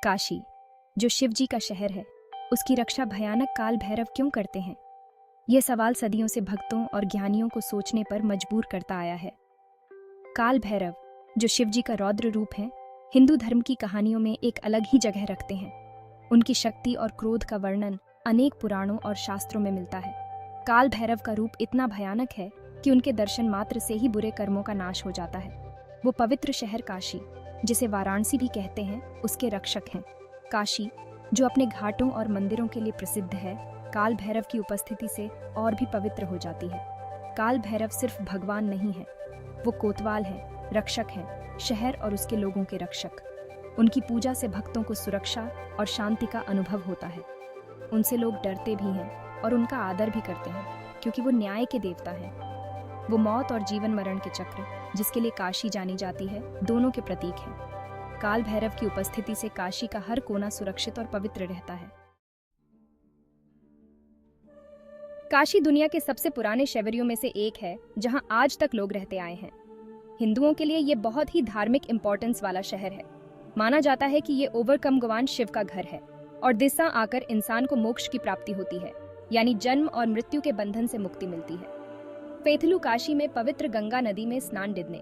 काशी, जो शिव जी का शहर है, उसकी रक्षा भयानक काल भैरव क्यों करते हैं? यह सवाल सदियों से भक्तों और ज्ञानियों को सोचने पर मजबूर करता आया है। काल भैरव, जो शिव जी का रौद्र रूप है, हिंदू धर्म की कहानियों में एक अलग ही जगह रखते हैं। उनकी शक्ति और क्रोध का वर्णन अनेक पुराणों और शास्त्रों में मिलता है। काल भैरव का रूप इतना भयानक है कि उनके दर्शन मात्र से ही बुरे कर्मों का नाश हो जाता है। वो पवित्र शहर काशी, जिसे वाराणसी भी कहते हैं, उसके रक्षक हैं। काशी, जो अपने घाटों और मंदिरों के लिए प्रसिद्ध है, काल भैरव की उपस्थिति से और भी पवित्र हो जाती है। काल भैरव सिर्फ भगवान नहीं है, वो कोतवाल हैं, रक्षक हैं, शहर और उसके लोगों के रक्षक। उनकी पूजा से भक्तों को सुरक्षा और शांति का अनुभव होता है। उनसे लोग डरते भी हैं और उनका आदर भी करते हैं, क्योंकि वो न्याय के देवता हैं। वो मौत और जीवन मरण के चक्र, जिसके लिए काशी जानी जाती है, दोनों के प्रतीक हैं। काल भैरव की उपस्थिति से काशी का हर कोना सुरक्षित और पवित्र रहता है। काशी दुनिया के सबसे पुराने शहरों में से एक है, जहां आज तक लोग रहते आए हैं। हिंदुओं के लिए ये बहुत ही धार्मिक इंपॉर्टेंस वाला शहर है। माना जाता है कि ये ओवरकम भगवान शिव का घर है और दिशा आकर इंसान को मोक्ष की प्राप्ति होती है, यानी जन्म और मृत्यु के बंधन से मुक्ति मिलती है। पेथलू काशी में पवित्र गंगा नदी में स्नान डिदने,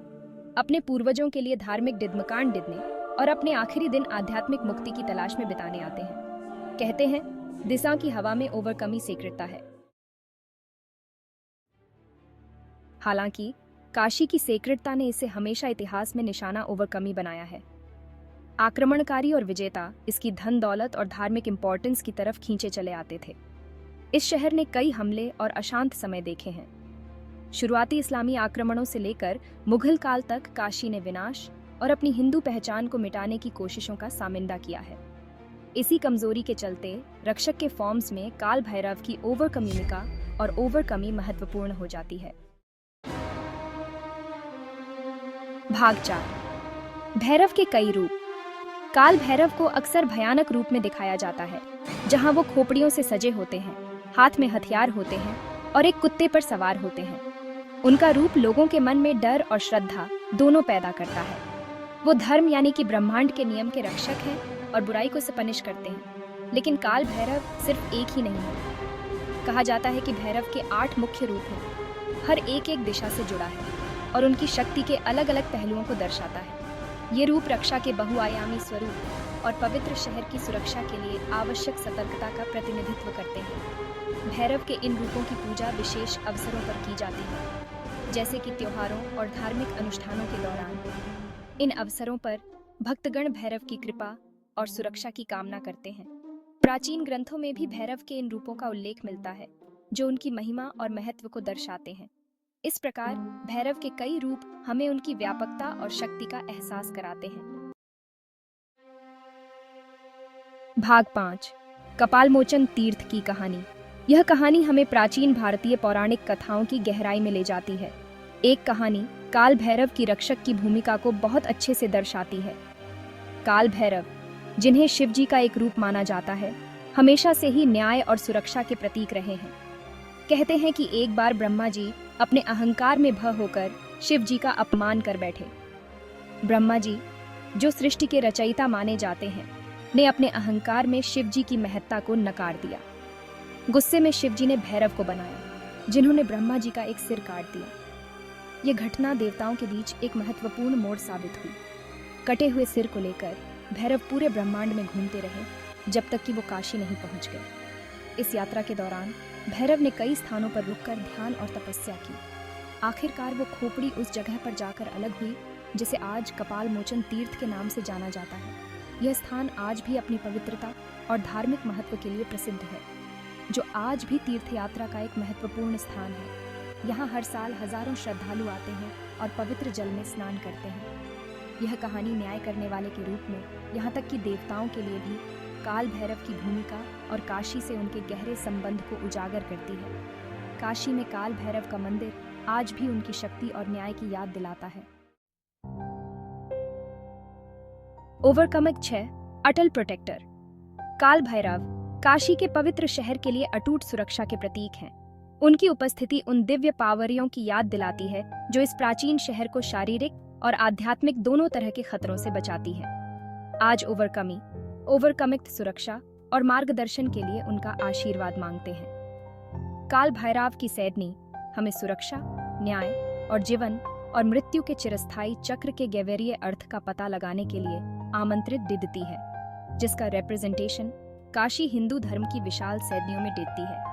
अपने पूर्वजों के लिए धार्मिक डिद्मकांड डिदने और अपने आखिरी दिन आध्यात्मिक मुक्ति की तलाश में बिताने आते हैं। कहते हैं, दिशा की हवा में ओवरकमी सेक्रेटता है। हालांकि काशी की सेक्रेटता ने इसे हमेशा इतिहास में निशाना ओवरकमी बनाया है। आक्रमणकारी और विजेता इसकी धन दौलत और धार्मिक इंपॉर्टेंस की तरफ खींचे चले आते थे। इस शहर ने कई हमले और अशांत समय देखे हैं। शुरुआती इस्लामी आक्रमणों से लेकर मुगल काल तक काशी ने विनाश और अपनी हिंदू पहचान को मिटाने की कोशिशों का सामना किया है। इसी कमजोरी के चलते रक्षक के फॉर्म्स में काल भैरव की ओवरकम्युनिका और ओवरकमी महत्वपूर्ण हो जाती है। भाग 4। भैरव के कई रूप। काल भैरव को अक्सर भयानक रूप में दिखाया जाता है, जहां वो खोपड़ियों से सजे होते हैं, हाथ में हथियार होते हैं और एक कुत्ते पर सवार होते हैं। उनका रूप लोगों के मन में डर और श्रद्धा दोनों पैदा करता है। वो धर्म यानी कि ब्रह्मांड के नियम के रक्षक हैं और बुराई को पनिश करते हैं। लेकिन काल भैरव सिर्फ एक ही नहीं है। कहा जाता है कि भैरव के 8 मुख्य रूप हैं। हर एक दिशा से जुड़ा है और उनकी शक्ति के अलग अलग पहलुओं को दर्शाता है। ये रूप रक्षा के बहुआयामी स्वरूप और पवित्र शहर की सुरक्षा के लिए आवश्यक सतर्कता का प्रतिनिधित्व करते हैं। भैरव के इन रूपों की पूजा विशेष अवसरों पर की जाती है, जैसे कि त्योहारों और धार्मिक अनुष्ठानों के दौरान। इन अवसरों पर भक्तगण भैरव की कृपा और सुरक्षा की कामना करते हैं। प्राचीन ग्रंथों में भी भैरव के इन रूपों का उल्लेख मिलता है, जो उनकी महिमा और महत्व को दर्शाते हैं। इस प्रकार भैरव के कई रूप हमें उनकी व्यापकता और शक्ति का एहसास कराते हैं। भाग 5। कपालमोचन तीर्थ की कहानी। यह कहानी हमें प्राचीन भारतीय पौराणिक कथाओं की गहराई में ले जाती है। एक कहानी काल भैरव की रक्षक की भूमिका को बहुत अच्छे से दर्शाती है। काल भैरव, जिन्हें शिव जी का एक रूप माना जाता है, हमेशा से ही न्याय और सुरक्षा के प्रतीक रहे हैं। कहते हैं कि एक बार ब्रह्मा जी अपने अहंकार में भय होकर शिव जी का अपमान कर बैठे। ब्रह्मा जी, जो सृष्टि के रचयिता माने जाते हैं, ने अपने अहंकार में शिव जी की महत्ता को नकार दिया। गुस्से में शिव जी ने भैरव को बनाया, जिन्होंने ब्रह्मा जी का एक सिर काट दिया। यह घटना देवताओं के बीच एक महत्वपूर्ण मोड़ साबित हुई। कटे हुए सिर को लेकर भैरव पूरे ब्रह्मांड में घूमते रहे, जब तक कि वो काशी नहीं पहुंच गए। इस यात्रा के दौरान भैरव ने कई स्थानों पर रुककर ध्यान और तपस्या की। आखिरकार वो खोपड़ी उस जगह पर जाकर अलग हुई, जिसे आज कपालमोचन तीर्थ के नाम से जाना जाता है। यह स्थान आज भी अपनी पवित्रता और धार्मिक महत्व के लिए प्रसिद्ध है, जो आज भी तीर्थ यात्रा का एक महत्वपूर्ण स्थान है। यहाँ हर साल हजारों श्रद्धालु आते हैं और पवित्र जल में स्नान करते हैं। यह कहानी न्याय करने वाले के रूप में, यहाँ तक कि देवताओं के लिए भी काल भैरव की भूमिका और काशी से उनके गहरे संबंध को उजागर करती है। काशी में काल भैरव का मंदिर आज भी उनकी शक्ति और न्याय की याद दिलाता है। ओवरकमिंग 6। अटल प्रोटेक्टर। काल भैरव काशी के पवित्र शहर के लिए अटूट सुरक्षा के प्रतीक हैं। उनकी उपस्थिति उन दिव्य पावरियों की याद दिलाती है, जो इस प्राचीन शहर को शारीरिक और आध्यात्मिक दोनों तरह के खतरों से बचाती है। आज ओवरकमी ओवरकमित सुरक्षा और मार्गदर्शन के लिए उनका आशीर्वाद मांगते हैं। काल भैरव की सैदनी हमें सुरक्षा, न्याय और जीवन और मृत्यु के चिरस्थायी चक्र के गैवेरीय अर्थ का पता लगाने के लिए आमंत्रित देती है, जिसका रिप्रेजेंटेशन काशी हिंदू धर्म की विशाल सैदनियों में देती है।